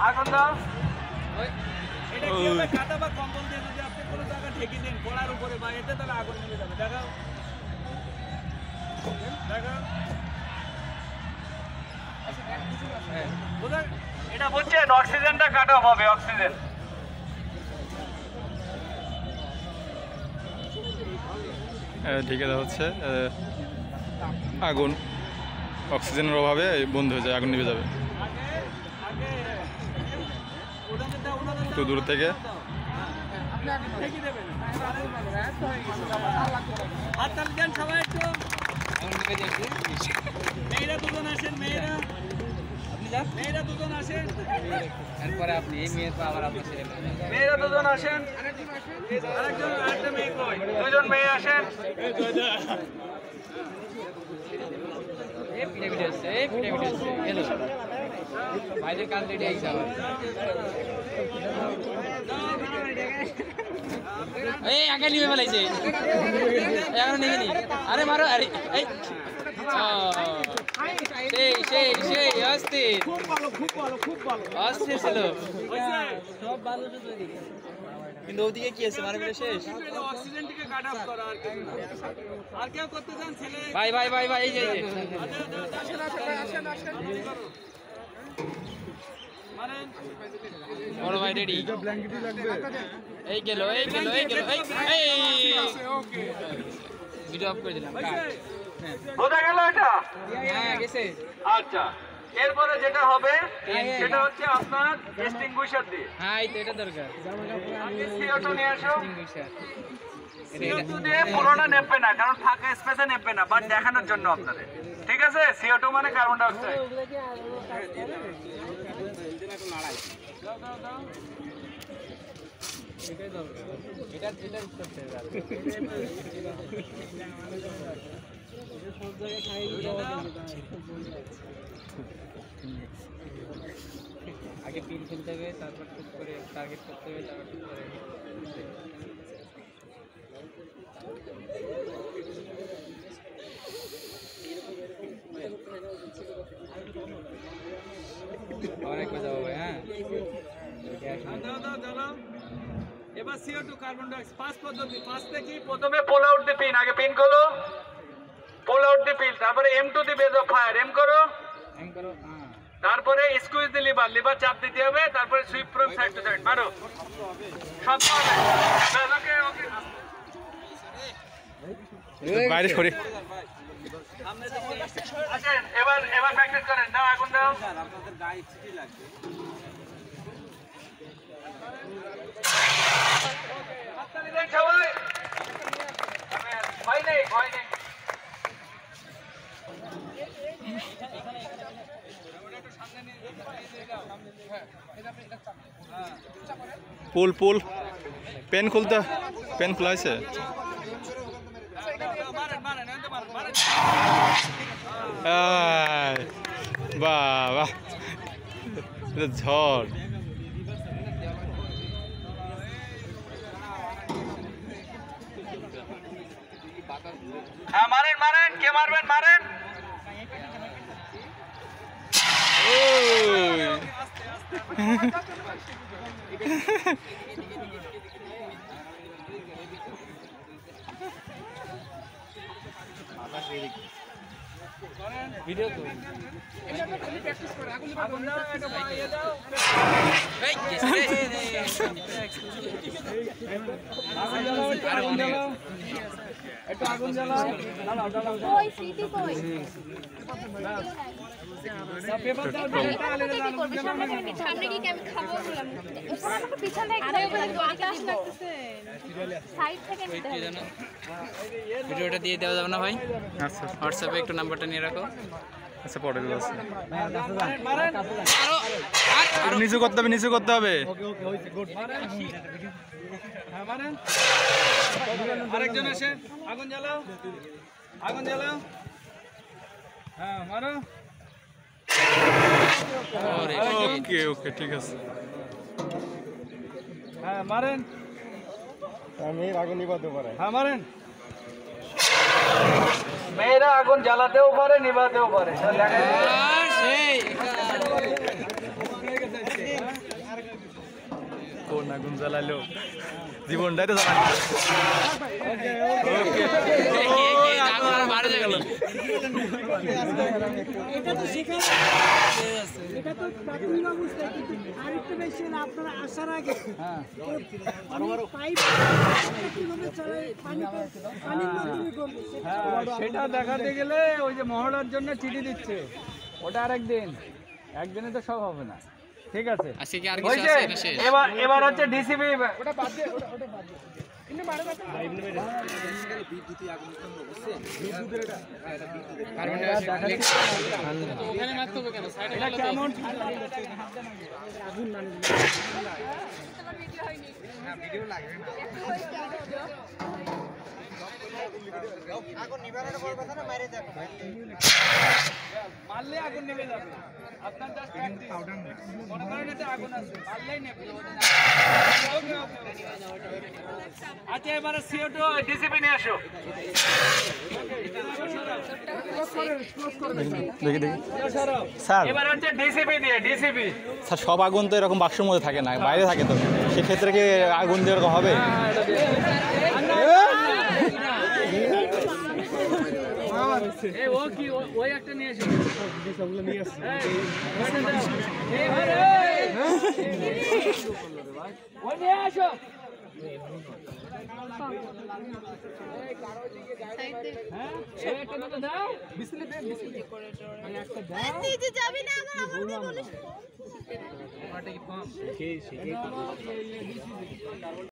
আগুন দাও। এটা কি হবে? কাঁটা বা কম্বল দিয়ে যদি আপনি কোনো জায়গা ঢেকে দেন খোলার উপরে বা এতে, তাহলে আগুন নিভে যাবে। দেখাও দেখাও। এটা বুঝছেন, অক্সিজেনটা কাট অফ হবে, অক্সিজেন। ঢেকে দেওয়া হচ্ছে, আগুন অক্সিজেনের অভাবে বন্ধ হয়ে যায়, আগুন নিভে যাবে। একটু দূর থেকে মেয়েরা দুজন আসেন, মেয়েরা দুজন আসেন, এরপরে আপনি এই মেয়ের পর আবার আপনার ছেলে মেয়েরা দুজন আসেন, আরেকজন আরেকটা মেয়ে কই, দুজন মেয়ে আসেন। এই পিড়ে আসছে, এই পিড়ে আসছে। হ্যালো ভাইদের কাল রেডি আইসা আবার এই আগে নিয়ে ফেলাইছে এখন নিয়ে নি। আরে মারো, আরে এই সেই সেই অস্থির, খুব ভালো খুব ভালো খুব ভালো অস্থির ছিল সব ভালো। কিন্তু ওদিকে কি আছে মারা গেলে শেষ। অক্সিজেনটিকে কাট অফ করা, আর কিছু না। আর কেউ করতে চান ছেলে? ভাই ভাই ভাই ভাই এই যে আসেন আসেন আসেন আসেন। মারেন বড় ভাই রেডি। এই গেল এই গেল এই গেল এই ভিডিও অফ করে দিলাম। বোঝা গেল এটা? হ্যাঁ গেছে। আচ্ছা, এরপরে যেটা হবে সেটা হচ্ছে আপনার এক্সটিংগুইশার দিয়ে। হ্যাঁ এই তো এটা দরকার। CO2 নিয়ে আসো। এটা CO2 দিয়ে পুরোটা নেবে না, কারণ ফাঁকা স্পেসে নেবে না, বাট দেখানোর জন্য আপনাদের। ঠিক আছে? CO2 মানে কার্বন ডাই অক্সাইড। এটা এটা করতে হবে। আগে পিন খেলতে হবে, তারপর টুক করে টার্গেট করতে হবে, তারপর টুক করে অনেক মজা হবে। হ্যাঁ দাও দাও দাও। এবার CO2 carbon die oxide first পদ্ধতি। ফার্স্টে কি? প্রথমে পুল আউট দি পিন, আগে পিন খোলো, পুল আউট দি পিন, তারপরে M to the base of fire, aim করো, এম করো। হ্যাঁ তারপরে স্কুইজ দি লিভার, লিভার চাপ দিতে হবে, তারপরে sweep from side to side মারো। সব পাবে। ওকে ওকে। বাইরে সরে। আসেন এবার এবার প্র্যাকটিস করেন। দাও আগুন দাও। আপনাদের গায়ে চিঠি লাগবে। হাততালি দেন সবাই। ভয় নেই ভয় নেই। পুল পুল পেন খুলতে, পেন খোলা হয়েছে। বাহ বাহ, এটা ঝড়। হ্যাঁ মারেন মারেন, কে মারবেন মারেন। ভিডিও তো এই গেছে একটু আগুন জ্বালাও। ওই স্মৃতি কই? পেপার দাও, পেপারটা আলাদা দাও। সামনে কি আমি খাবো বললাম। ওখানে আমাকে পিছনে আরে ওখানে বাতাস লাগতেছে। সাইড থেকে নিতে হবে। ভিডিওটা দিয়ে দেওয়া যাবে না ভাই? আচ্ছা হোয়াটসঅ্যাপে একটু নাম্বারটা নিয়ে রাখো। আচ্ছা, পরে দেবো। আছে মারেন। আরো নিচু করতে হবে, নিচু করতে হবে। হ্যাঁ মারেন। আরেকজন আসেন, আগুন জ্বালাও, আগুন জ্বালাও। হ্যাঁ মারো। ওকে ওকে, ঠিক আছে। হ্যাঁ মারেন। মেয়ের আগুন নিভাতে পারে। হ্যাঁ মারেন। মেয়েরা আগুন জ্বালাতেও পারে, নিভাতেও পারে। সেই আগুন জ্বালালো জীবনটাই তো জ্বালালো ওকে আগুন আর বাড়ে গেল এটা তো শিখানো এটা তো প্রাথমিক অবস্থা কিন্তু আরেকটু বেশি হলে আপনারা আসার আগে পাইপ কিভাবে চালায় পানির মাধ্যমে করবে সেটা দেখাতে গেলে ওই যে মহড়ার জন্য চিঠি দিচ্ছে ওটা আরেকদিন একদিনে তো সব হবে না ঠিক আছে আজকে কি আর ওই কিছু যে আছে না শেষ এবার হচ্ছে ডিসিবি কার্বন ডাই অক্সাইড ওখানে মারতে হবে কেন সাইডে এটা কেমন মারলে আগুন নেমে যাবে আপনার জাস্ট মনে করেন এটা আগুন আছে মারলেই নেবে আচ্ছা এবারে CO2 ডিসিপি নিয়ে আসো দেখি দেখি স্যার এবার হচ্ছে ডিসিপি দিয়ে ডিসিপি স্যার সব আগুন তো এরকম বাক্সের মধ্যে থাকে না বাইরে থাকে তো সেক্ষেত্রে কি আগুন দিয়ে এরকম হবে ও কি ওই একটা নিয়ে এসো ওই নিয়ে আসো নিজে যাবি না আমাকে বলিস